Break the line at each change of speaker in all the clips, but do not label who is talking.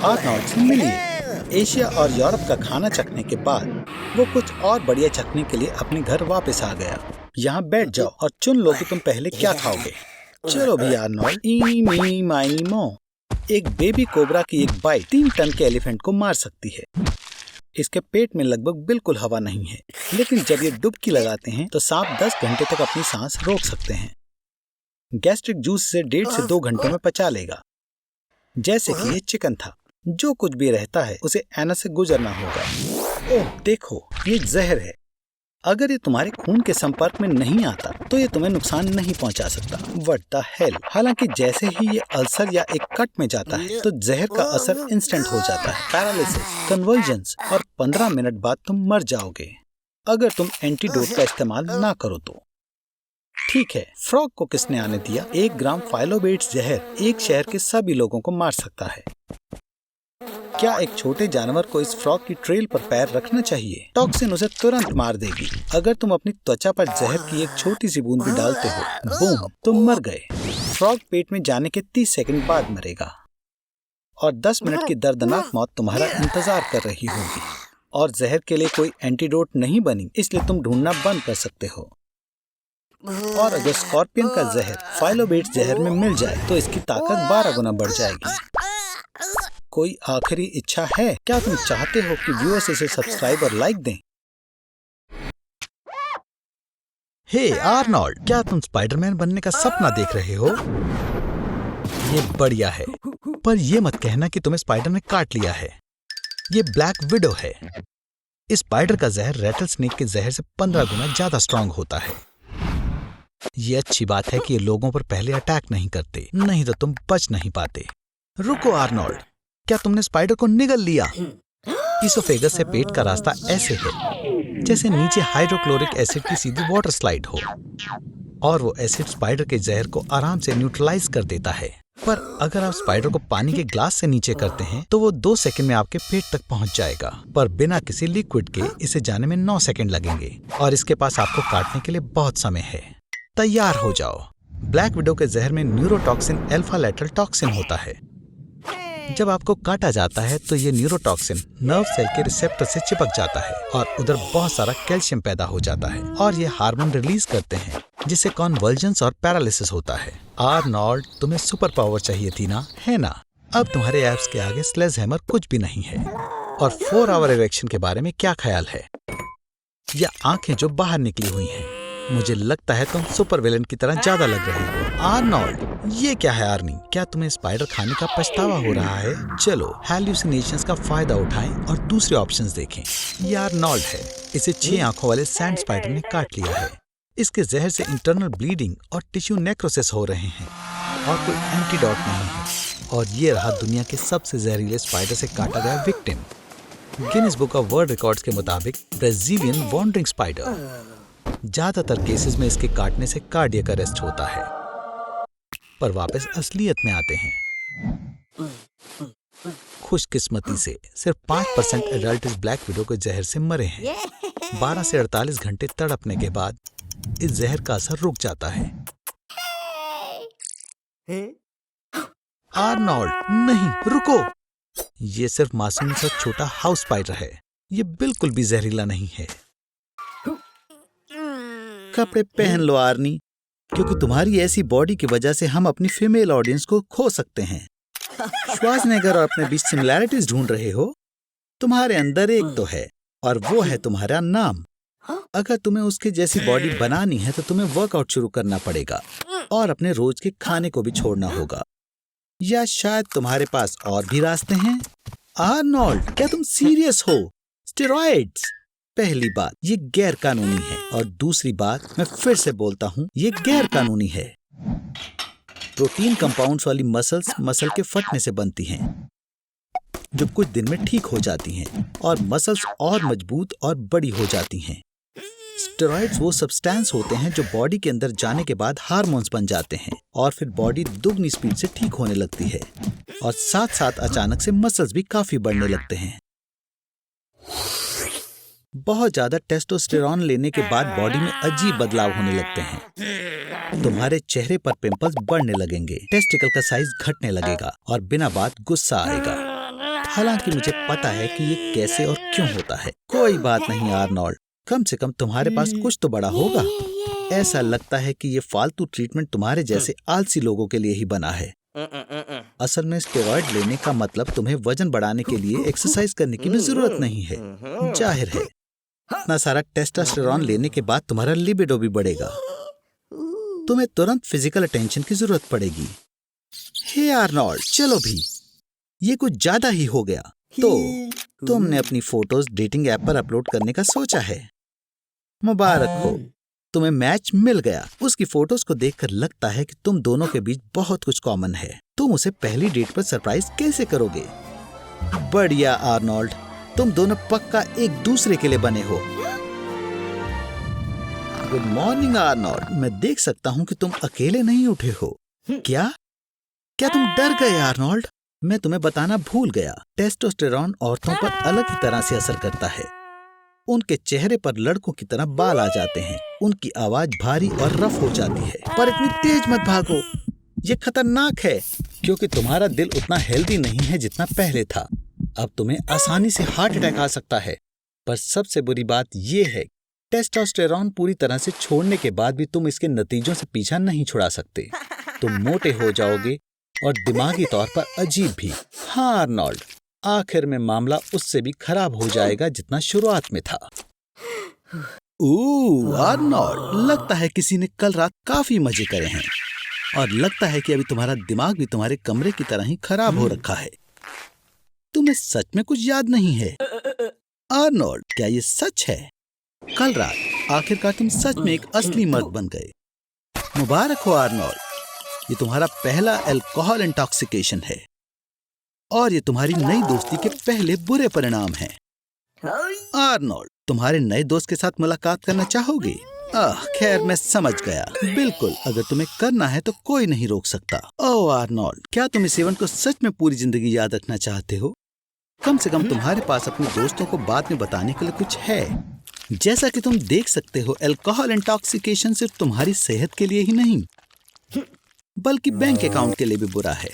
Arnold से मिलिए। Asia और यूरोप का खाना चखने के बाद वो कुछ और बढ़िया चखने के लिए अपने घर वापस आ गया। यहाँ बैठ जाओ और चुन लो कि तुम पहले क्या खाओगे। चलो भी आर्नोल्ड। इनी मीनी माइनी मो। एक बेबी कोबरा की एक बाइट 3 टन के एलिफेंट को मार सकती है। इसके पेट में लगभग बिल्कुल हवा नहीं है, लेकिन जब ये डुबकी लगाते हैं तो सांप 10 घंटे तक अपनी सांस रोक सकते हैं। गैस्ट्रिक जूस से 1.5 से 2 घंटों में पचा लेगा। जैसे कि ये चिकन था। जो कुछ भी रहता है उसे एनस से गुजरना होगा। ओह देखो, ये जहर है। अगर ये तुम्हारे खून के संपर्क में नहीं आता तो ये तुम्हें नुकसान नहीं पहुंचा सकता। What the hell. हालांकि जैसे ही ये अल्सर या एक कट में जाता है तो जहर का असर इंस्टेंट हो जाता है। पैरालिसिस, कन्वर्जेंस और 15 मिनट बाद तुम मर जाओगे अगर तुम एंटीडोट का इस्तेमाल ना करो तो। ठीक है, फ्रॉग को किसने आने दिया? 1 ग्राम फाइलोबेट्स जहर एक शहर के सभी लोगों को मार सकता है। क्या एक छोटे जानवर को इस फ्रॉग की ट्रेल पर पैर रखना चाहिए? टॉक्सिन उसे तुरंत मार देगी। अगर तुम अपनी त्वचा पर जहर की एक छोटी सी बूंद भी डालते हो, बूम, तुम मर गए। फ्रॉग पेट में जाने के 30 सेकंड बाद मरेगा और 10 मिनट की दर्दनाक मौत तुम्हारा इंतजार कर रही होगी। और जहर के लिए कोई एंटीडोट नहीं बनी, इसलिए तुम ढूंढना बंद कर सकते हो। और अगर स्कॉर्पियन का जहर फाइलोबेट्स जहर में मिल जाए तो इसकी ताकत 12 गुना बढ़ जाएगी। कोई आखिरी इच्छा है? क्या तुम चाहते हो कि व्यूअर्स इसे सब्सक्राइब और लाइक दें? हे आर्नोल्ड, क्या तुम स्पाइडरमैन बनने का सपना देख रहे हो? ये बढ़िया है, पर ये मत कहना कि तुम्हें स्पाइडर ने काट लिया है। ये ब्लैक विडो है। इस स्पाइडर का जहर रेटल स्नेक के जहर से 15 गुना ज्यादा स्ट्रांग होता है। ये अच्छी बात है कि ये लोगों पर पहले अटैक नहीं करते, नहीं तो तुम बच नहीं पाते। रुको आर्नोल्ड, क्या तुमने स्पाइडर को निगल लिया? इसोफेगस से पेट का रास्ता ऐसे है जैसे नीचे हाइड्रोक्लोरिक एसिड की सीधी वाटर स्लाइड हो, और वो एसिड स्पाइडर के जहर को आराम से न्यूट्रलाइज कर देता है। पर अगर आप स्पाइडर को पानी के ग्लास से नीचे करते हैं तो वो 2 सेकंड में आपके पेट तक पहुंच जाएगा, पर बिना किसी लिक्विड के इसे जाने में 9 सेकंड लगेंगे और इसके पास आपको काटने के लिए बहुत समय है। तैयार हो जाओ। ब्लैक विडो के जहर में न्यूरोटॉक्सिन अल्फा लेटरल टॉक्सिन होता है। जब आपको काटा जाता है तो ये न्यूरोटॉक्सिन नर्व सेल के रिसेप्टर से चिपक जाता है और उधर बहुत सारा कैल्शियम पैदा हो जाता है और ये हार्मोन रिलीज करते हैं जिससे कॉन्वल्जेंस और पैरालिसिस होता है। आर्नोल्ड, तुम्हें सुपर पावर चाहिए थी ना, है ना? अब तुम्हारे एब्स के आगे स्लेजहैमर कुछ भी नहीं है। और 4 आवर इरेक्शन के बारे में क्या ख्याल है? या आंखें जो बाहर निकली हुई हैं। मुझे लगता है तुम सुपर विलेन की तरह ज्यादा लग रहे हो। आर्नोल्ड, ये क्या है आर्नी? क्या तुम्हें स्पाइडर खाने का पछतावा हो रहा है? चलो हैल्यूसिनेशंस का फायदा उठाएं और दूसरे ऑप्शंस देखें। ये आर्नोल्ड है। इसे 6 आंखों वाले सैंड स्पाइडर ने काट लिया है। इसके जहर से इंटरनल ब्लीडिंग और टिश्यू नेक्रोसिस हो रहे हैं और कोई एंटीडोट नहीं है। और ये रहा दुनिया के सबसे जहरीले स्पाइडर से काटा गया victim. Guinness book of world records के मुताबिक ब्राजीलियन वॉन्डरिंग स्पाइडर। ज्यादातर केसेस में इसके काटने से कार्डियक अरेस्ट होता है, पर वापस असलियत में आते हैं। खुशकिस्मती से सिर्फ 5% एडल्ट इस ब्लैक विडो के जहर से मरे हैं। 12 से 48 घंटे तड़पने के बाद इस जहर का असर रुक जाता है। आर्नोल्ड, नहीं, रुको। ये सिर्फ मासूम सा छोटा हाउस स्पाइडर है। ये बिल्कुल भी जहरीला नहीं है। कपड़े पहन लो आर्नी, क्योंकि तुम्हारी ऐसी बॉडी की वजह से हम अपनी फीमेल ऑडियंस को खो सकते हैं। श्वार्ज़नेगर और अपने बीच सिमिलैरिटीज ढूंढ रहे हो? तुम्हारे अंदर एक तो है और वो है तुम्हारा नाम। अगर तुम्हें उसके जैसी बॉडी बनानी है तो तुम्हें वर्कआउट शुरू करना पड़ेगा और अपने रोज के खाने को भी छोड़ना होगा। या शायद तुम्हारे पास और भी रास्ते हैं। आर्नोल्ड, क्या तुम सीरियस हो? स्टेरॉइड्स। पहली बात, ये गैर कानूनी है, और दूसरी बात, मैं फिर से बोलता हूँ, ये गैर कानूनी है। प्रोटीन कंपाउंड्स वाली मसल्स मसल के फटने से बनती हैं, जो कुछ दिन में ठीक हो जाती हैं, और मसल्स और मजबूत और बड़ी हो जाती हैं। स्टेरॉइड्स वो सब्सटेंस होते हैं जो बॉडी के अंदर जाने के बाद हार्मोन्स बन जाते हैं और फिर बॉडी दुगनी स्पीड से ठीक होने लगती है, और साथ साथ अचानक से मसल्स भी काफी बढ़ने लगते हैं। बहुत ज्यादा टेस्टोस्टेरॉन लेने के बाद बॉडी में अजीब बदलाव होने लगते हैं। तुम्हारे चेहरे पर पिंपल्स बढ़ने लगेंगे, टेस्टिकल का साइज घटने लगेगा और बिना बात गुस्सा आएगा। हालांकि मुझे पता है कि ये कैसे और क्यों होता है। कोई बात नहीं आर्नोल्ड, कम से कम तुम्हारे पास कुछ तो बड़ा होगा। ऐसा लगता है कि ये फालतू ट्रीटमेंट तुम्हारे जैसे आलसी लोगों के लिए ही बना है। असल में स्टेरॉइड लेने का मतलब तुम्हें वजन बढ़ाने के लिए एक्सरसाइज करने की भी जरूरत नहीं है। जाहिर है इतना सारा टेस्टोस्टेरोन लेने के बाद तुम्हारा लिबिडो भी बढ़ेगा। तुम्हें तुरंत फिजिकल अटेंशन की जरूरत पड़ेगी। हे आर्नोल्ड, चलो भी, ये कुछ ज्यादा ही हो गया। तो तुमने अपनी फोटोज डेटिंग ऐप पर अपलोड करने का सोचा है। मुबारक हो, तुम्हें मैच मिल गया। उसकी फोटोज को देखकर लगता है कि तुम दोनों के बीच बहुत कुछ कॉमन है। तुम उसे पहली डेट पर सरप्राइज कैसे करोगे? बढ़िया आर्नोल्ड, तुम दोनों पक्का एक दूसरे के लिए बने हो। गुड मॉर्निंग आर्नोल्ड, मैं देख सकता हूँ कि तुम अकेले नहीं उठे हो। क्या तुम डर गए आर्नोल्ड? मैं तुम्हें बताना भूल गया, टेस्टोस्टेरोन औरतों पर अलग ही तरह से असर करता है। उनके चेहरे पर लड़कों की तरह बाल आ जाते हैं, उनकी आवाज भारी और रफ हो जाती है। पर इतनी तेज मत भागो, ये खतरनाक है, क्योंकि तुम्हारा दिल उतना हेल्दी नहीं है जितना पहले था। अब तुम्हें आसानी से हार्ट अटैक आ सकता है। पर सबसे बुरी बात यह है, टेस्टोस्टेरोन पूरी तरह से छोड़ने के बाद भी तुम इसके नतीजों से पीछा नहीं छुड़ा सकते। तुम मोटे हो जाओगे और दिमागी तौर पर अजीब भी। हाँ आर्नोल्ड, आखिर में मामला उससे भी खराब हो जाएगा जितना शुरुआत में था। आर्नोल्ड, लगता है किसी ने कल रात काफी मजे करे हैं और लगता है कि अभी तुम्हारा दिमाग भी तुम्हारे कमरे की तरह ही खराब हो रखा है। तुम्हें सच में कुछ याद नहीं है? आर्नोल्ड, क्या ये सच है? कल रात आखिरकार तुम सच में एक असली मर्द बन गए। मुबारक हो आर्नोल्ड, ये तुम्हारा पहला अल्कोहल इंटॉक्सिकेशन है और ये तुम्हारी नई दोस्ती के पहले बुरे परिणाम हैं। आर्नोल्ड, तुम्हारे नए दोस्त के साथ मुलाकात करना चाहोगे? खैर, मैं समझ गया। बिल्कुल, अगर तुम्हें करना है तो कोई नहीं रोक सकता। ओह आर्नोल्ड, क्या तुम इस इवेंट को सच में पूरी जिंदगी याद रखना चाहते हो? कम से कम तुम्हारे पास अपने दोस्तों को बाद में बताने के लिए कुछ है। जैसा कि तुम देख सकते हो, अल्कोहल इंटॉक्सिकेशन सिर्फ तुम्हारी सेहत के लिए ही नहीं बल्कि बैंक अकाउंट के लिए भी बुरा है।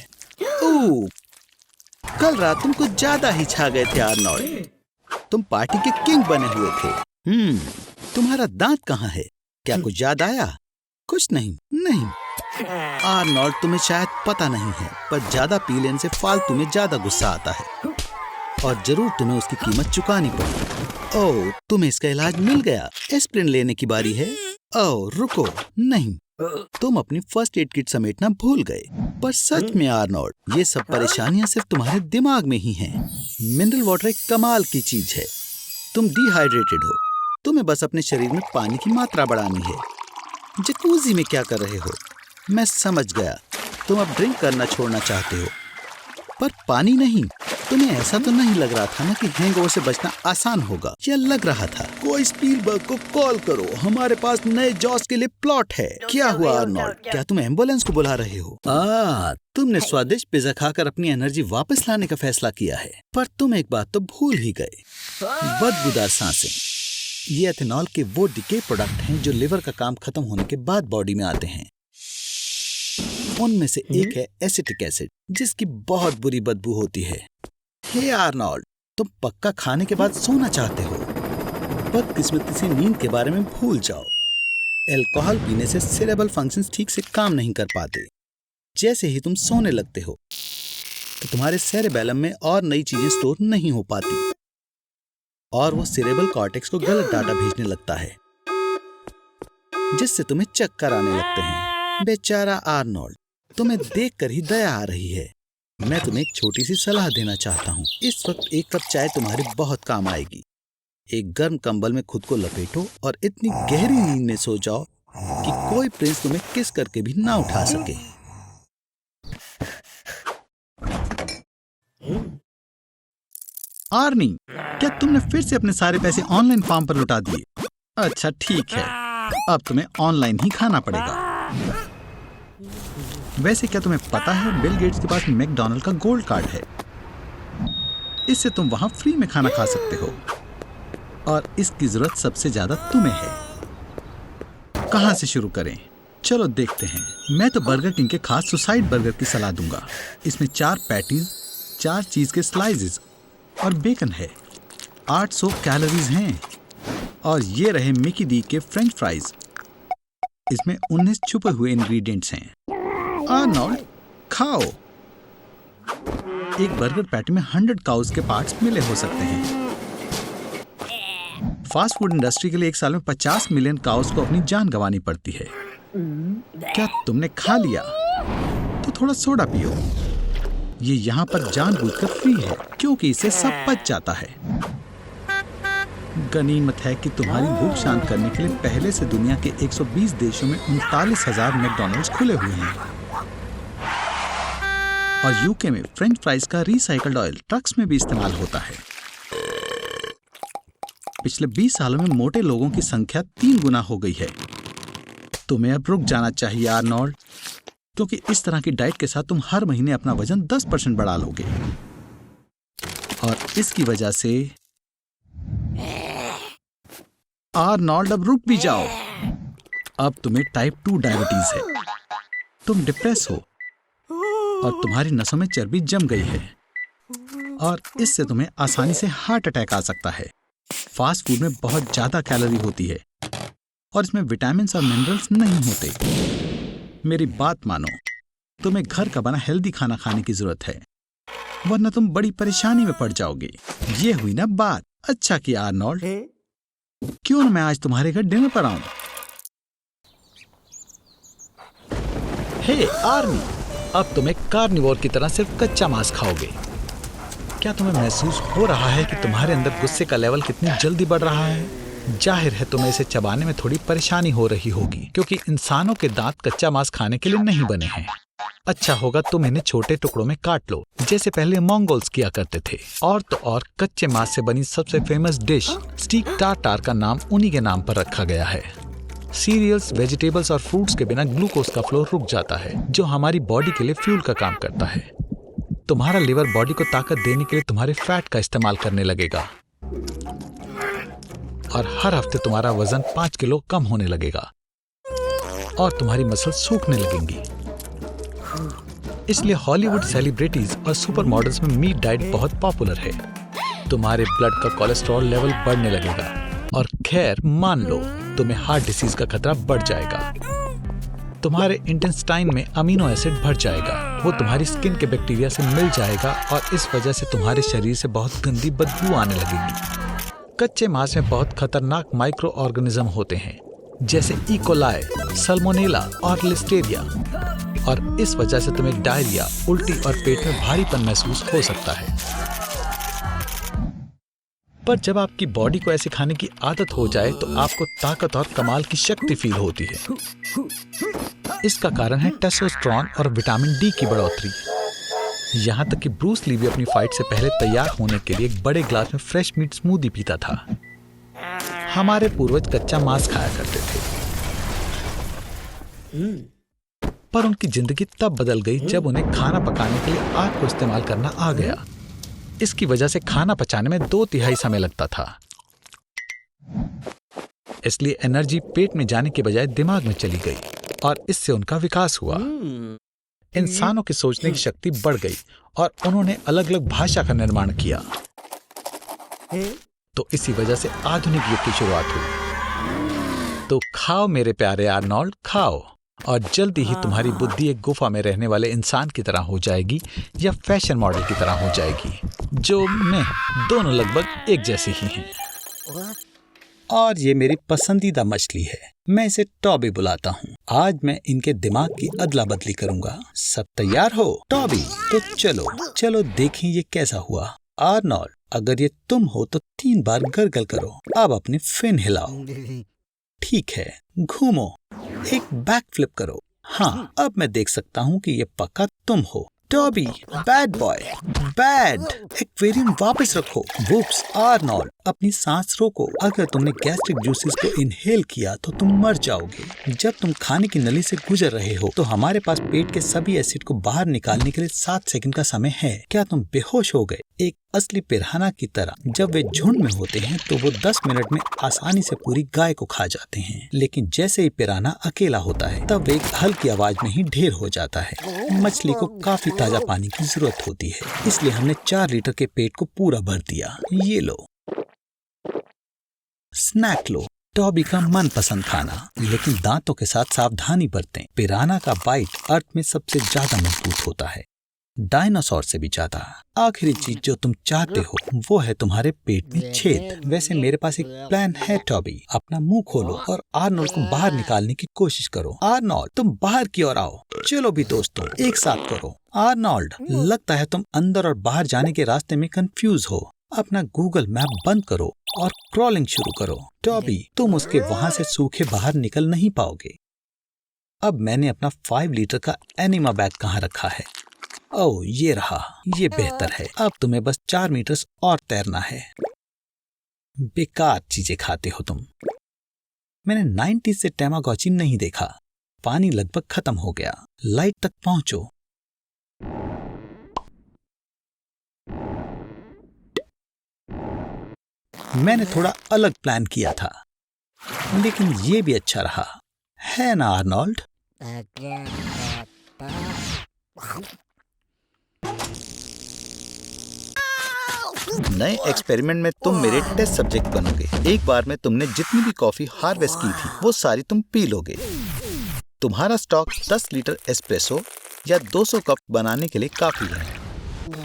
कल रात तुम कुछ ज्यादा ही छा गए थे आर्नोल्ड। तुम पार्टी के किंग बने हुए थे। तुम्हारा दांत कहाँ है? क्या कुछ याद आया? कुछ नहीं। आर्नोल्ड, तुम्हें शायद पता नहीं है, पर ज्यादा पी लेने से फालतू में ज्यादा गुस्सा आता है और जरूर तुम्हें उसकी कीमत चुकानी पड़ेगी। ओह, तुम्हें इसका इलाज मिल गया। एस्पिरिन लेने की बारी है। ओह रुको, नहीं, तुम अपनी फर्स्ट एड किट समेटना भूल गए। पर सच में आर्नोल्ड, ये सब परेशानियां सिर्फ तुम्हारे दिमाग में ही हैं। मिनरल वाटर एक कमाल की चीज है। तुम डिहाइड्रेटेड हो, तुम्हें बस अपने शरीर में पानी की मात्रा बढ़ानी है। जकूजी में क्या कर रहे हो? मैं समझ गया, तुम अब ड्रिंक करना छोड़ना चाहते हो, पर पानी नहीं। तुम्हें ऐसा तो नहीं लग रहा था ना कि हैंगओवर से बचना आसान होगा? यह लग रहा था। कोई स्पीलबर्ग को कॉल करो, हमारे पास नए जॉस के लिए प्लॉट है। क्या हुआ आर्नोल्ड, क्या तुम एम्बुलेंस को बुला रहे हो? तुमने स्वादिष्ट पिज्जा खाकर अपनी एनर्जी वापस लाने का फैसला किया है, पर तुम एक बात तो भूल ही गए, बदबूदार सांसें। ये एथेनॉल के वो डिके प्रोडक्ट हैं जो लिवर का काम खत्म होने के बाद बॉडी में आते हैं। उनमें से एक है एसिटिक एसिड, जिसकी बहुत बुरी बदबू होती है। हे आर्नोल्ड, तुम पक्का खाने के बाद सोना चाहते हो। बदकिस्मती से नींद के बारे में भूल जाओ। अल्कोहल पीने से सेरेब्रल फंक्शंस ठीक से काम नहीं कर पाते। जैसे ही तुम सोने लगते हो तो तुम्हारे सेरेबेलम में और नई चीजें स्टोर नहीं हो पाती और वो सेरेब्रल कॉर्टेक्स को गलत डाटा भेजने लगता है, जिससे तुम्हें चक्कर आने लगते हैं। बेचारा आर्नोल्ड, तुम्हें देखकर ही दया आ रही है। मैं तुम्हें एक छोटी सी सलाह देना चाहता हूँ। इस वक्त एक कप चाय तुम्हारे बहुत काम आएगी। एक गर्म कंबल में खुद को लपेटो और इतनी गहरी नींद में सो जाओ कि कोई प्रिंस तुम्हें किस करके भी ना उठा सके। आर्नी, क्या तुमने फिर से अपने सारे पैसे ऑनलाइन फॉर्म पर लुटा दिए? अच्छा ठीक है, अब तुम्हें ऑनलाइन ही खाना पड़ेगा। वैसे क्या तुम्हें पता है, बिल गेट्स के पास मैकडॉनल्ड का गोल्ड कार्ड है। इससे तुम वहां फ्री में खाना खा सकते हो और इसकी जरूरत सबसे ज्यादा तुम्हें है। कहां से शुरू करें? चलो देखते हैं। मैं तो बर्गर किंग के खास सुसाइड बर्गर की सलाह दूंगा। इसमें 4 पैटीज, 4 चीज के स्लाइसेस और बेकन है। 800 कैलोरीज हैं। और ये रहे मिकी डी के फ्रेंच फ्राइज। इसमें 19 छुपे हुए इंग्रेडिएंट्स हैं। आर्नोल्ड, खाओ। एक बर्गर पैटी में 100 काउज के पार्ट्स मिले हो सकते हैं। फास्ट फूड इंडस्ट्री के लिए एक साल में 50 मिलियन काउज को अपनी जान गंवानी पड़ती है। क्या तुमने खा लिया? तो थोड़ा सोडा पियो। ये यहाँ पर जानबूझकर फ्री है क्योंकि इसे सब पच जाता है। गनीमत है कि तुम्हारी भूख शांत करने के लिए पहले से दुनिया के 120 देशों में 39,000 मैकडॉनल्ड्स खुले हुए हैं। और यूके में फ्रेंच फ्राइज का रिसाइकल्ड ऑयल ट्रक्स में भी इस्तेमाल होता है। पिछले 20 सालों में मोटे लोगों की संख्या 3 गुना हो गई है। तुम्हें अब रुक जाना चाहिए आर्नोल्ड, क्योंकि इस तरह की डाइट के साथ तुम हर महीने अपना वजन 10% बढ़ा लोगे। और इसकी वजह से आर्नोल्ड अब रुक भी जाओ। अब तुम्हें टाइप 2 डायबिटीज है। तुम डिप्रेस हो और तुम्हारी नसों में चर्बी जम गई है और इससे तुम्हें आसानी से हार्ट अटैक आ सकता है। फास्ट फूड में बहुत ज्यादा कैलोरी होती है और इसमें विटामिन और मिनरल्स नहीं होते। मेरी बात मानो, तुम्हें घर का बना हेल्दी खाना खाने की जरूरत है, वरना तुम बड़ी परेशानी में पड़ जाओगे। ये हुई ना बात। अच्छा किया आर्नोल्ड, क्यों ना मैं आज तुम्हारे घर डिनर पर आऊं? हे आर्मी, अब तुम एक कार्निवोर की तरह सिर्फ कच्चा मांस खाओगे। क्या तुम्हें महसूस हो रहा है कि तुम्हारे अंदर गुस्से का लेवल कितनी जल्दी बढ़ रहा है? जाहिर है तुम्हें इसे चबाने में थोड़ी परेशानी हो रही होगी, क्योंकि इंसानों के दांत कच्चा मांस खाने के लिए नहीं बने हैं। अच्छा होगा तुम इन्हें छोटे टुकड़ों में काट लो, जैसे पहले मंगोल्स किया करते थे। और तो और कच्चे मांस से बनी सबसे फेमस डिश स्टीक टार्टार का नाम उन्हीं के नाम पर रखा गया है। सीरियल्स, वेजिटेबल्स और फ्रूट्स के बिना ग्लूकोज का फ्लो रुक जाता है, जो हमारी बॉडी के लिए फ्यूल का काम करता है। तुम्हारा लिवर बॉडी को ताकत देने के लिए तुम्हारे फैट का इस्तेमाल करने लगेगा और हर हफ्ते तुम्हारा वजन 5 किलो कम होने लगेगा और तुम्हारी मसल सूखने लगेंगी। इसलिए हॉलीवुड सेलिब्रिटीज और सुपर मॉडल्स में मीट डाइट बहुत पॉपुलर है। तुम्हारे ब्लड का कोलेस्ट्रॉल लेवल बढ़ने लगेगा और खैर मान लो तुम्हें हार्ट डिसीज का खतरा बढ़ जाएगा। तुम्हारे इंटेस्टाइन में अमीनो एसिड भर जाएगा, वो तुम्हारी स्किन के बैक्टीरिया से मिल जाएगा और इस वजह से तुम्हारे शरीर से बहुत गंदी बदबू आने लगेगी। कच्चे मांस में बहुत खतरनाक माइक्रो ऑर्गेनिज्म होते हैं, जैसे इकोलाई, सल्मोनेला और लिस्टेरिया, और इस वजह से तुम्हें डायरिया, उल्टी और पेट में भारीपन महसूस हो सकता है। पर जब आपकी बॉडी को ऐसे खाने की आदत हो जाए तो आपको ताकत और कमाल की शक्ति फील होती है। इसका कारण है टेस्टोस्टेरोन और विटामिन डी की बढ़ोतरी। यहाँ तक कि ब्रूस ली भी अपनी फाइट से पहले तैयार होने के लिए एक बड़े ग्लास में फ्रेश मीट स्मूदी पीता था। हमारे पूर्वज कच्चा मांस खाया करते थे, पर उनकी जिंदगी तब बदल गई जब उन्हें खाना पकाने के लिए आग को इस्तेमाल करना आ गया। इसकी वजह से खाना पचाने में 2/3 समय लगता था, इसलिए एनर्जी पेट में जाने के बजाय दिमाग में चली गई और इससे उनका विकास हुआ। इंसानों की सोचने की शक्ति बढ़ गई और उन्होंने अलग अलग भाषा का निर्माण किया। तो इसी वजह से आधुनिक युग की शुरुआत हुई। तो खाओ मेरे प्यारे आर्नोल्ड, खाओ, और जल्दी ही तुम्हारी बुद्धि एक गुफा में रहने वाले इंसान की तरह हो जाएगी या फैशन मॉडल की तरह हो जाएगी, जो मैं दोनों लगभग एक जैसी ही हैं। और ये मेरी पसंदीदा मछली है, मैं इसे टॉबी बुलाता हूँ। आज मैं इनके दिमाग की अदला बदली करूंगा। सब तैयार हो टॉबी? तो चलो चलो देखें ये कैसा हुआ। आर्नोल्ड, अगर ये तुम हो तो 3 बार गरगल करो। अब अपने फिन हिलाओ। ठीक है, घूमो, एक बैक फ्लिप करो। हाँ, अब मैं देख सकता हूँ कि ये पक्का तुम हो। Toby, bad boy, bad. Aquarium वापस रखो। वुप्स, आर्नोल्ड, अपनी सांस रोको। अगर तुमने गैस्ट्रिक जूसेस को इनहेल किया तो तुम मर जाओगे। जब तुम खाने की नली से गुजर रहे हो तो हमारे पास पेट के सभी एसिड को बाहर निकालने के लिए 7 सेकंड का समय है। क्या तुम बेहोश हो गए? एक असली पिराना की तरह जब वे झुंड में होते हैं तो वो 10 मिनट में आसानी से पूरी गाय को खा जाते हैं, लेकिन जैसे ही पिराना अकेला होता है तब वे एक हल्की आवाज में ही ढेर हो जाता है। मछली को काफी ताजा पानी की जरूरत होती है, इसलिए हमने 4 लीटर के पेट को पूरा भर दिया। ये लो, स्नैक लो। टॉबी का मनपसंद खाना, लेकिन दांतों के साथ सावधानी बरतें। पिराना का बाइट अर्थ में सबसे ज्यादा मजबूत होता है, डायनासोर से भी ज्यादा। आखिरी चीज जो तुम चाहते हो वो है तुम्हारे पेट में छेद। वैसे मेरे पास एक प्लान है टॉबी, अपना मुंह खोलो और आर्नोल्ड को बाहर निकालने की कोशिश करो। आर्नोल्ड, तुम बाहर की ओर आओ। चलो भी दोस्तों, एक साथ करो। आर्नोल्ड, लगता है तुम अंदर और बाहर जाने के रास्ते में कंफ्यूज हो। अपना गूगल मैप बंद करो और क्रॉलिंग शुरू करो। टॉबी, तुम उसके वहां से सूखे बाहर निकल नहीं पाओगे। अब मैंने अपना 5 लीटर का एनिमा बैग कहाँ रखा है? ओह, ये रहा। ये बेहतर है। अब तुम्हें बस 4 मीटर और तैरना है। बेकार चीजें खाते हो तुम। मैंने 90 से टैमागोची नहीं देखा। पानी लगभग खत्म हो गया। लाइट तक पहुंचो। मैंने थोड़ा अलग प्लान किया था, लेकिन ये भी अच्छा रहा, है ना आर्नोल्ड? नए एक्सपेरिमेंट में तुम मेरे टेस्ट सब्जेक्ट बनोगे। एक बार में तुमने जितनी भी कॉफी हार्वेस्ट की थी वो सारी तुम पी लोगे। तुम्हारा स्टॉक 10 लीटर एस्प्रेसो या 200 कप बनाने के लिए काफी है,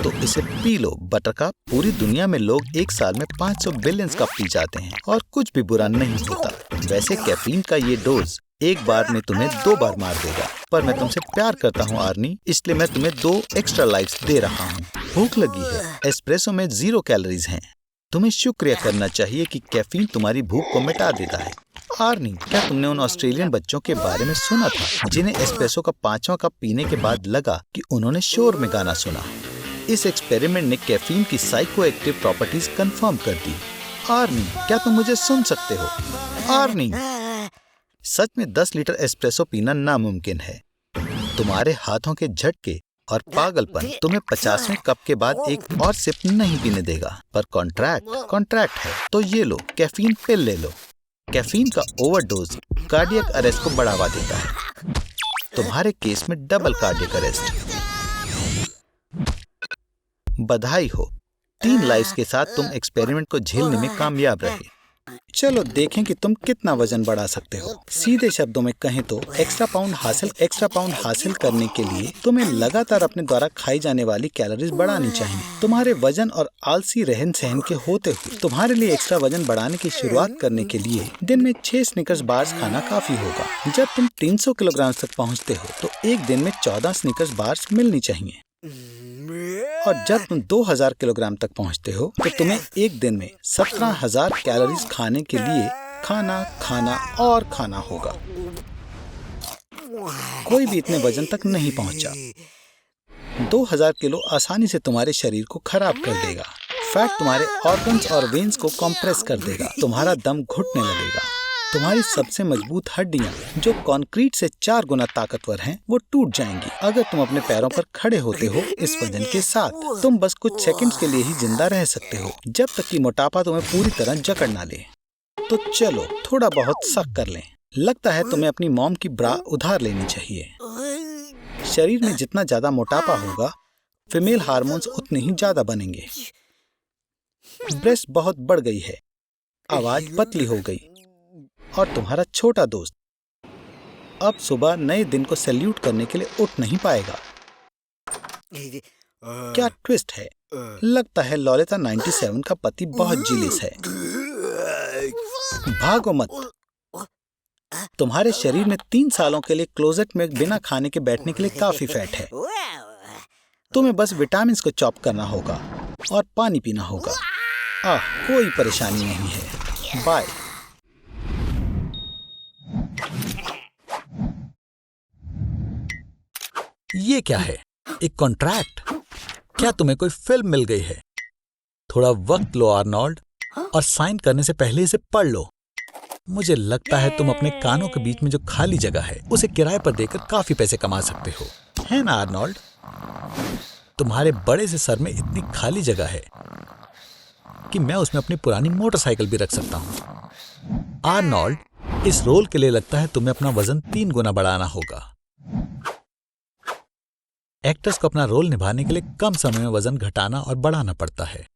तो इसे पी लो। बटरकप, पूरी दुनिया में लोग एक साल में 500 बिलियन कप पी जाते हैं और कुछ भी बुरा नहीं होता। वैसे कैफीन का ये डोज एक बार में तुम्हें 2 बार मार देगा, पर मैं तुमसे प्यार करता हूँ आर्नी, इसलिए मैं तुम्हें 2 एक्स्ट्रा लाइफ्स दे रहा हूँ। भूख लगी है? एस्प्रेसो में 0 कैलोरीज हैं। तुम्हें शुक्रिया करना चाहिए कि कैफीन तुम्हारी भूख को मिटा देता है। आर्नी, क्या तुमने उन ऑस्ट्रेलियन बच्चों के बारे में सुना था जिन्हें एस्प्रेसो का 5वां कप पीने के बाद लगा कि उन्होंने शोर में गाना सुना? इस एक्सपेरिमेंट ने कैफीन की साइको एक्टिव प्रॉपर्टीज कंफर्म कर दी। आर्नी, क्या तुम मुझे सुन सकते हो? आर्नी, सच में 10 लीटर एस्प्रेसो पीना नामुमकिन है। तुम्हारे हाथों के झटके और पागलपन तुम्हें 50वें कप के बाद एक और सिप नहीं पीने देगा। पर कॉन्ट्रैक्ट है, तो ये लो, कैफीन पिल ले लो। कैफीन का ओवरडोज कार्डियक अरेस्ट को बढ़ावा देता है। तुम्हारे केस में डबल कार्डियक अरेस्ट। बधाई हो, 3 लाइफ्स के साथ तुम एक्सपेरिमेंट को झेलने में कामयाब रहे। चलो देखें कि तुम कितना वजन बढ़ा सकते हो। सीधे शब्दों में कहें तो एक्स्ट्रा पाउंड हासिल करने के लिए तुम्हें लगातार अपने द्वारा खाई जाने वाली कैलोरीज बढ़ानी चाहिए। तुम्हारे वजन और आलसी रहन सहन के होते हुए तुम्हारे लिए एक्स्ट्रा वजन बढ़ाने की शुरुआत करने के लिए दिन में 6 स्निकर्स बार्स खाना काफी होगा। जब तुम 300 किलोग्राम तक पहुँचते हो तो एक दिन में 14 स्निकर्स बार्स मिलनी चाहिए, और जब तुम 2000 किलोग्राम तक पहुंचते हो तो तुम्हें एक दिन में 17,000 कैलोरीज खाने के लिए खाना होगा। कोई भी इतने वजन तक नहीं पहुंचा। 2000 किलो आसानी से तुम्हारे शरीर को खराब कर देगा। फैट तुम्हारे ऑर्गन्स और वेन्स को कंप्रेस कर देगा। तुम्हारा दम घुटने लगेगा। तुम्हारी सबसे मजबूत हड्डियां जो कंक्रीट से 4 गुना ताकतवर हैं, वो टूट जाएंगी अगर तुम अपने पैरों पर खड़े होते हो। इस वजन के साथ तुम बस कुछ सेकंड्स के लिए ही जिंदा रह सकते हो, जब तक कि मोटापा तुम्हें पूरी तरह जकड़ ना ले। तो चलो थोड़ा बहुत शक कर लें। लगता है तुम्हें अपनी मॉम की ब्रा उधार लेनी चाहिए। शरीर में जितना ज्यादा मोटापा होगा, फीमेल हार्मोन्स उतने ही ज्यादा बनेंगे। ब्रेस्ट बहुत बढ़ गई है, आवाज पतली हो गई, और तुम्हारा छोटा दोस्त अब सुबह नए दिन को सैल्यूट करने के लिए उठ नहीं पाएगा। क्या ट्विस्ट है। लगता है ललिता 97 का पति बहुत जीलिस है। भागो मत। तुम्हारे शरीर में 3 सालों के लिए क्लोजेट में बिना खाने के बैठने के लिए काफी फैट है। तुम्हें बस विटामिन को चॉप करना होगा और पानी पीना होगा। कोई परेशानी नहीं है। बाय। ये क्या है? एक कॉन्ट्रैक्ट? क्या तुम्हें कोई फिल्म मिल गई है? थोड़ा वक्त लो आर्नोल्ड, और साइन करने से पहले इसे पढ़ लो। मुझे लगता है तुम अपने कानों के बीच में जो खाली जगह है उसे किराए पर देकर काफी पैसे कमा सकते हो, है ना आर्नोल्ड? तुम्हारे बड़े से सर में इतनी खाली जगह है कि मैं उसमें अपनी पुरानी मोटरसाइकिल भी रख सकता हूँ। आर्नोल्ड, इस रोल के लिए लगता है तुम्हें अपना वजन 3 गुना बढ़ाना होगा। एक्टर्स को अपना रोल निभाने के लिए कम समय में वजन घटाना और बढ़ाना पड़ता है।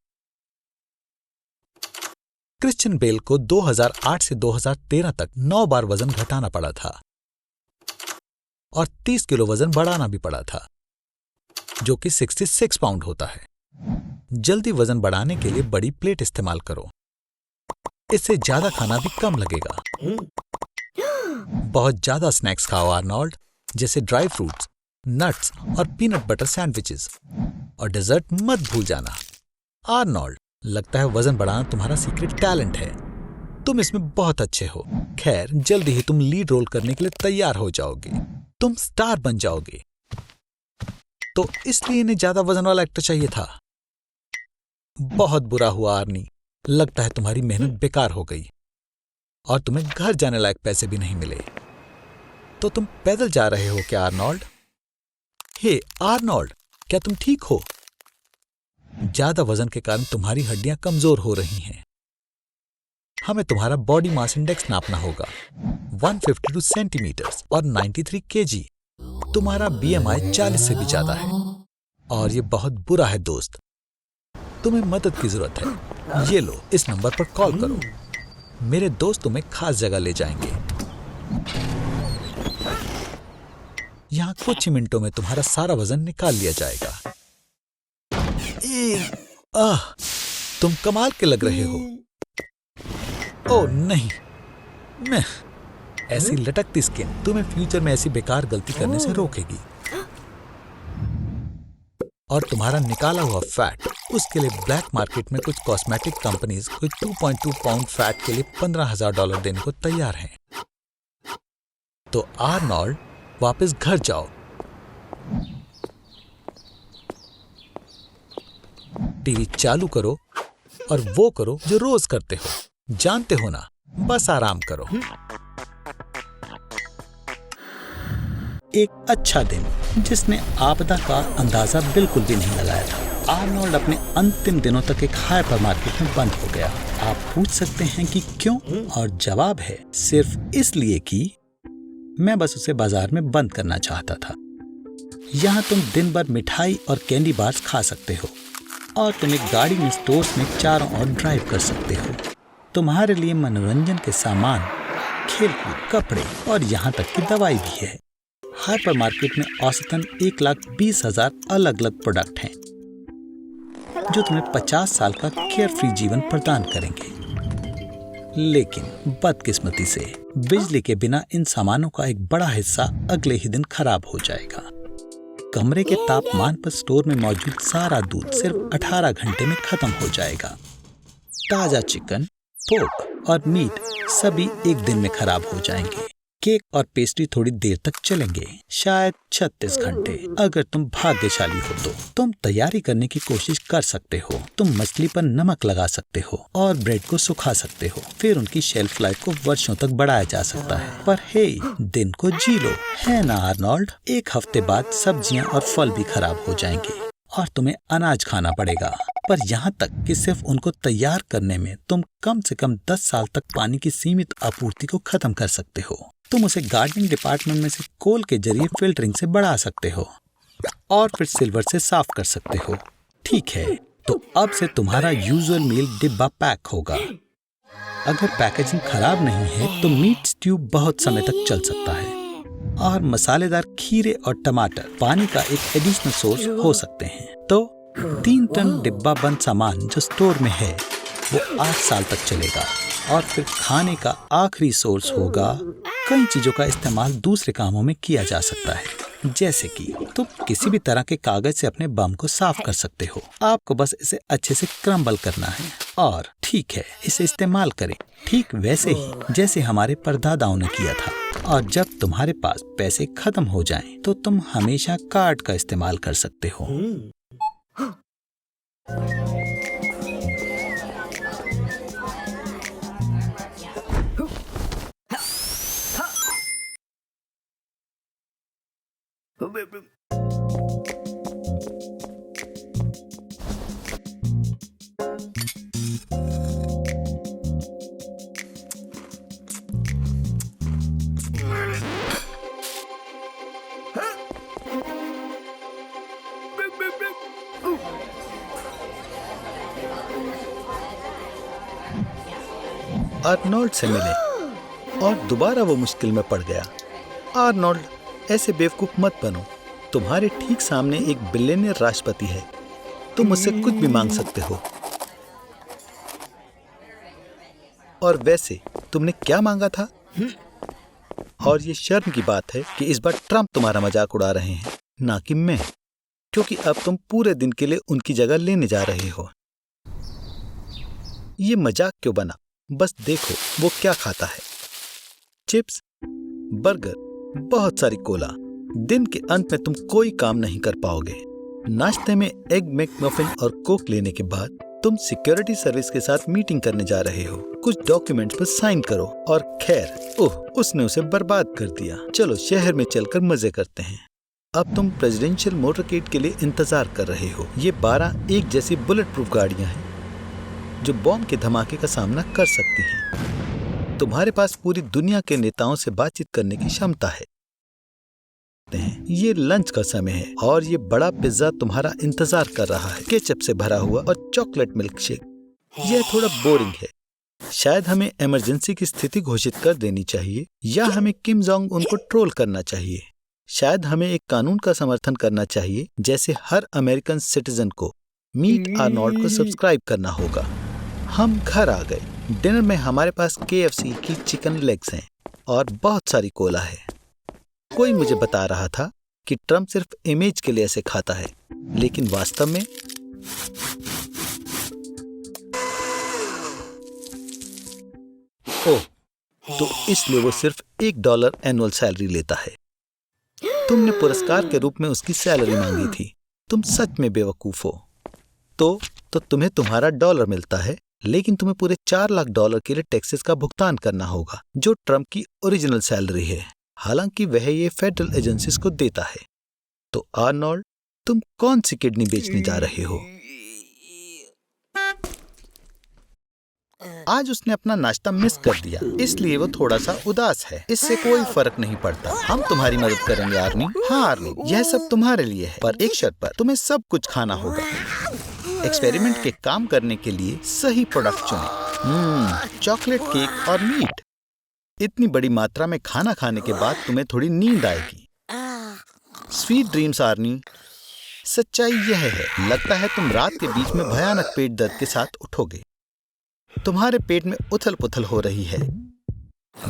क्रिश्चियन बेल को 2008 से 2013 तक 9 बार वजन घटाना पड़ा था और 30 किलो वजन बढ़ाना भी पड़ा था, जो कि 66 पाउंड होता है। जल्दी वजन बढ़ाने के लिए बड़ी प्लेट इस्तेमाल करो। इससे ज्यादा खाना भी कम लगेगा। बहुत ज्यादा स्नैक्स खाओ आर्नोल्ड, जैसे ड्राई फ्रूट्स, नट्स और पीनट बटर सैंडविचेस, और डेजर्ट मत भूल जाना। आर्नोल्ड, लगता है वजन बढ़ाना तुम्हारा सीक्रेट टैलेंट है। तुम इसमें बहुत अच्छे हो। खैर, जल्दी ही तुम लीड रोल करने के लिए तैयार हो जाओगे। तुम स्टार बन जाओगे। तो इसलिए इन्हें ज्यादा वजन वाला एक्टर चाहिए था। बहुत बुरा हुआ आर्नी, लगता है तुम्हारी मेहनत बेकार हो गई और तुम्हें घर जाने लायक पैसे भी नहीं मिले। तो तुम पैदल जा रहे हो क्या आर्नोल्ड? हे आर्नोल्ड, क्या तुम ठीक हो? ज्यादा वजन के कारण तुम्हारी हड्डियां कमजोर हो रही हैं। हमें तुम्हारा बॉडी मास इंडेक्स नापना होगा। 152 सेंटीमीटर और 93 केजी। तुम्हारा BMI 40 से भी ज्यादा है और ये बहुत बुरा है दोस्त। तुम्हें मदद की जरूरत है। ये लो, इस नंबर पर कॉल करो। मेरे दोस्त तुम्हें खास जगह ले जाएंगे। यहाँ कुछ ही मिनटों में तुम्हारा सारा वजन निकाल लिया जाएगा। तुम कमाल के लग रहे हो। ओह नहीं, मैं ऐसी लटकती स्किन तुम्हें फ्यूचर में ऐसी बेकार गलती करने से रोकेगी। और तुम्हारा निकाला हुआ फैट, उसके लिए ब्लैक मार्केट में कुछ कॉस्मेटिक कंपनीज कोई 2.2 पाउंड फैट के लिए $15,000 देने को तैयार हैं। तो आर्नोल्ड, वापस घर जाओ। टीवी चालू करो और वो करो जो रोज करते हो। जानते हो ना, बस आराम करो। एक अच्छा दिन जिसने आपदा का अंदाजा बिल्कुल भी नहीं लगाया था। आर्नोल्ड अपने अंतिम दिनों तक एक हाइपर मार्केट में बंद हो गया। आप पूछ सकते हैं कि क्यों, और जवाब है सिर्फ इसलिए कि मैं बस उसे बाजार में बंद करना चाहता था। यहाँ तुम दिन भर मिठाई और कैंडी बार्स खा सकते हो और तुम एक गाड़ी में स्टोर्स में चारों ओर ड्राइव कर सकते हो। तुम्हारे लिए मनोरंजन के सामान, खेलकूद, कपड़े और यहाँ तक कि दवाई भी है। हाइपर मार्केट में औसतन 1,20,000 अलग अलग प्रोडक्ट हैं जो तुम्हें 50 साल का केयर फ्री जीवन प्रदान करेंगे। लेकिन बदकिस्मती से बिजली के बिना इन सामानों का एक बड़ा हिस्सा अगले ही दिन खराब हो जाएगा। कमरे के तापमान पर स्टोर में मौजूद सारा दूध सिर्फ 18 घंटे में खत्म हो जाएगा। ताजा चिकन, पोर्क और मीट सभी एक दिन में खराब हो जाएंगे। केक और पेस्ट्री थोड़ी देर तक चलेंगे, शायद 36 घंटे अगर तुम भाग्यशाली हो तो। तुम तैयारी करने की कोशिश कर सकते हो। तुम मछली पर नमक लगा सकते हो और ब्रेड को सुखा सकते हो। फिर उनकी शेल्फ लाइफ को वर्षों तक बढ़ाया जा सकता है। पर हे, दिन को जी लो, है ना आर्नोल्ड? एक हफ्ते बाद सब्जियां और फल भी खराब हो जाएंगे और तुम्हें अनाज खाना पड़ेगा। पर यहाँ तक कि सिर्फ उनको तैयार करने में तुम कम से कम 10 साल तक पानी की सीमित आपूर्ति को खत्म कर सकते हो। तुम उसे गार्डनिंग डिपार्टमेंट में से कोल के जरिए फिल्टरिंग से बढ़ा सकते हो और फिर सिल्वर से साफ कर सकते हो। ठीक है, तो अब से तुम्हारा यूजुअल मील डिब्बा पैक होगा। अगर पैकेजिंग खराब नहीं है तो मीट स्ट्यू बहुत समय तक चल सकता है और मसालेदार खीरे और टमाटर पानी का एक एडिशनल सोर्स हो सकते हैं। तो 3 टन डिब्बा बंद सामान जो स्टोर में है वो 8 साल तक चलेगा और फिर खाने का आखिरी सोर्स होगा। कई चीजों का इस्तेमाल दूसरे कामों में किया जा सकता है, जैसे कि तुम किसी भी तरह के कागज से अपने बम को साफ कर सकते हो। आपको बस इसे अच्छे से क्रम्बल करना है और ठीक है, इसे इस्तेमाल करें ठीक वैसे ही जैसे हमारे परदादाओं ने किया था। और जब तुम्हारे पास पैसे खत्म हो जाएं, तो तुम हमेशा कार्ड का इस्तेमाल कर सकते हो। आर्नोल्ड से मिले और दोबारा वो मुश्किल में पड़ गया। आर्नोल्ड, ऐसे बेवकूफ मत बनो। तुम्हारे ठीक सामने एक बिलियनियर राष्ट्रपति है। तुम मुझसे कुछ भी मांग सकते हो। और वैसे तुमने क्या मांगा था? और ये शर्म की बात है कि इस बार ट्रम्प तुम्हारा मजाक उड़ा रहे हैं, ना कि मैं, क्योंकि अब तुम पूरे दिन के लिए उनकी जगह लेने जा रहे हो। ये मजाक क्यों बना? बस देखो वो क्या खाता है। चिप्स, बर्गर, बहुत सारी कोला। दिन के अंत में तुम कोई काम नहीं कर पाओगे। नाश्ते में एग मैकमफिन और कोक लेने के बाद तुम सिक्योरिटी सर्विस के साथ मीटिंग करने जा रहे हो। कुछ डॉक्यूमेंट्स पर साइन करो। और खैर, उसने उसे बर्बाद कर दिया। चलो शहर में चलकर मजे करते हैं। अब तुम प्रेसिडेंशियल मोटरकेड के लिए इंतजार कर रहे हो। ये 12 एक जैसी बुलेट प्रूफ गाड़ियां हैं जो बॉम्ब के धमाके का सामना कर सकती हैं। तुम्हारे पास पूरी दुनिया के नेताओं से बातचीत करने की क्षमता है। ये लंच का समय है और ये बड़ा पिज्जा तुम्हारा इंतजार कर रहा है, केचप से भरा हुआ और चॉकलेट मिल्क शेक। यह थोड़ा बोरिंग है। शायद हमें इमरजेंसी की स्थिति घोषित कर देनी चाहिए, या हमें किम जोंग उन को ट्रोल करना चाहिए। शायद हमें एक कानून का समर्थन करना चाहिए, जैसे हर अमेरिकन सिटीजन को मीट आर्नोल्ड को सब्सक्राइब करना होगा। हम घर आ गए। डिनर में हमारे पास KFC की चिकन लेग्स हैं और बहुत सारी कोला है। कोई मुझे बता रहा था कि ट्रम्प सिर्फ इमेज के लिए ऐसे खाता है, लेकिन वास्तव में तो इसलिए वो सिर्फ $1 एनुअल सैलरी लेता है। तुमने पुरस्कार के रूप में उसकी सैलरी मांगी थी। तुम सच में बेवकूफ हो। तो तुम्हें तुम्हारा डॉलर मिलता है, लेकिन तुम्हें पूरे $4 लाख के लिए टैक्सेस का भुगतान करना होगा, जो ट्रम्प की ओरिजिनल सैलरी है। हालांकि वह ये फेडरल एजेंसीज को देता है। तो आर्नोल्ड, तुम कौन सी किडनी बेचने जा रहे हो? आज उसने अपना नाश्ता मिस कर दिया, इसलिए वो थोड़ा सा उदास है। इससे कोई फर्क नहीं पड़ता। हम तुम्हारी मदद करेंगे आर्नी। हाँ आर्नी, यह सब तुम्हारे लिए है, पर एक शर्त पर। तुम्हें सब कुछ खाना होगा। एक्सपेरिमेंट के काम करने के लिए सही प्रोडक्ट चुनें। चॉकलेट केक और मीट। इतनी बड़ी मात्रा में खाना खाने के बाद तुम्हें थोड़ी नींद आएगी। Sweet dreams Arnie. सच्चाई यह है, लगता है तुम रात के बीच में भयानक पेट दर्द के साथ उठोगे। तुम्हारे पेट में उथल पुथल हो रही है।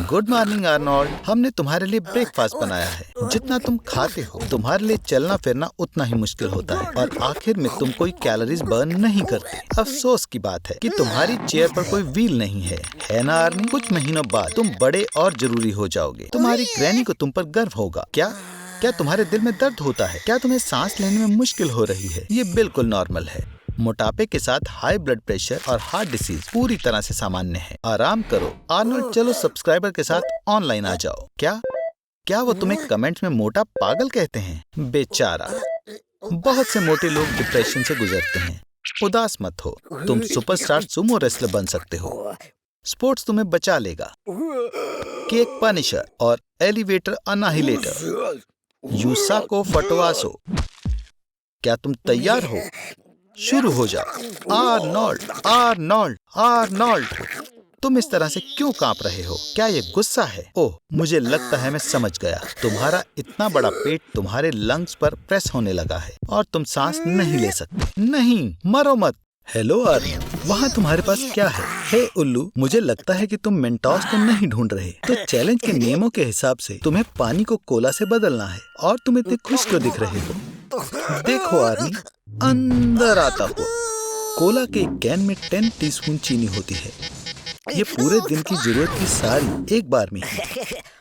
गुड मॉर्निंग आर्नोल्ड, हमने तुम्हारे लिए ब्रेकफास्ट बनाया है। जितना तुम खाते हो, तुम्हारे लिए चलना फिरना उतना ही मुश्किल होता है, और आखिर में तुम कोई कैलोरीज बर्न नहीं करते। अफसोस की बात है कि तुम्हारी चेयर पर कोई व्हील नहीं है ना आर्नी? कुछ महीनों बाद तुम बड़े और जरूरी हो जाओगे। तुम्हारी ग्रैनी को तुम पर गर्व होगा। क्या तुम्हारे दिल में दर्द होता है? क्या तुम्हें सांस लेने में मुश्किल हो रही है? ये बिल्कुल नॉर्मल है। मोटापे के साथ हाई ब्लड प्रेशर और हार्ट डिसीज पूरी तरह से सामान्य है। आराम करो आर्नोल्ड। चलो सब्सक्राइबर के साथ ऑनलाइन आ जाओ। क्या वो तुम्हें कमेंट्स में मोटा पागल कहते हैं? बेचारा। बहुत से मोटे लोग डिप्रेशन से गुजरते हैं। उदास मत हो, तुम सुपरस्टार सुमो रेसलर बन सकते हो। स्पोर्ट्स तुम्हें बचा लेगा। केक पनिशर और एलिवेटर अनाहिलेटर। यूसाको फटवासो। क्या तुम तैयार हो? शुरू हो जाओ। Arnold, Arnold, Arnold. तुम इस तरह से क्यों कांप रहे हो? क्या ये गुस्सा है? ओह, मुझे लगता है मैं समझ गया। तुम्हारा इतना बड़ा पेट तुम्हारे लंग्स पर प्रेस होने लगा है और तुम सांस नहीं ले सकते। नहीं, मरो मत। हेलो आर्यन, वहाँ तुम्हारे पास क्या है? हे उल्लू, मुझे लगता है कि तुम मेंटोस को नहीं ढूंढ रहे। तो चैलेंज के नियमों के हिसाब से तुम्हें पानी को कोला से बदलना है, और तुम इतने खुश क्यों दिख रहे हो? देखो आर्नी, अंदर आता हुआ। कोला के कैन में 10 टीस्पून चीनी होती है। ये पूरे दिन की जरूरत की सारी एक बार में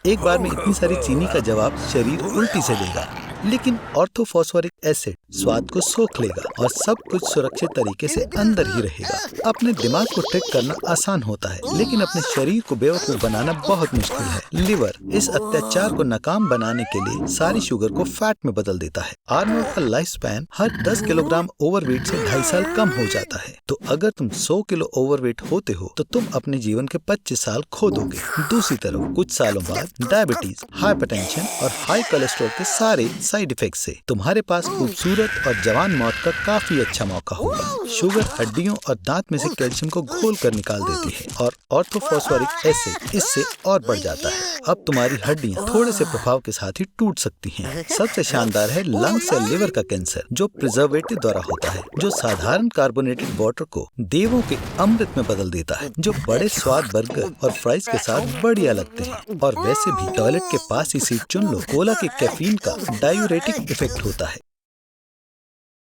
इतनी सारी चीनी का जवाब शरीर उल्टी से देगा, लेकिन ऑर्थोफॉस्फोरिक एसिड स्वाद को सोख लेगा और सब कुछ सुरक्षित तरीके से अंदर ही रहेगा। अपने दिमाग को ट्रिक करना आसान होता है, लेकिन अपने शरीर को बेवकूफ बनाना बहुत मुश्किल है। लिवर इस अत्याचार को नाकाम बनाने के लिए सारी शुगर को फैट में बदल देता है। आर्नोल्ड का लाइफ स्पैन हर 10 किलोग्राम ओवरवेट से 2.5 साल कम हो जाता है। तो अगर तुम 100 किलो ओवरवेट होते हो तो तुम अपने जीवन के 25 साल खो दोगे। दूसरी तरफ कुछ सालों बाद डायबिटीज, हाइपरटेंशन और हाई कोलेस्ट्रॉल के सारे साइड इफेक्ट से तुम्हारे पास खूबसूरत और जवान मौत का काफी अच्छा मौका होगा। शुगर हड्डियों और दांत में से कैल्शियम को घोल कर निकाल देती है और ऑर्थोफॉस्फोरिक एसिड इससे और बढ़ जाता है। अब तुम्हारी हड्डियां थोड़े से प्रभाव के साथ ही टूट सकती हैं। सबसे शानदार है लंग्स या लिवर का कैंसर, जो प्रिजर्वेटिव द्वारा होता है, जो साधारण कार्बोनेटेड वाटर को देवों के अमृत में बदल देता है, जो बड़े स्वाद बर्गर और फ्राइज के साथ बढ़िया लगते हैं। और वैसे भी टॉयलेट के पास ही सीट चुन लो। कोला के कैफीन का डायूरेटिक इफेक्ट होता है,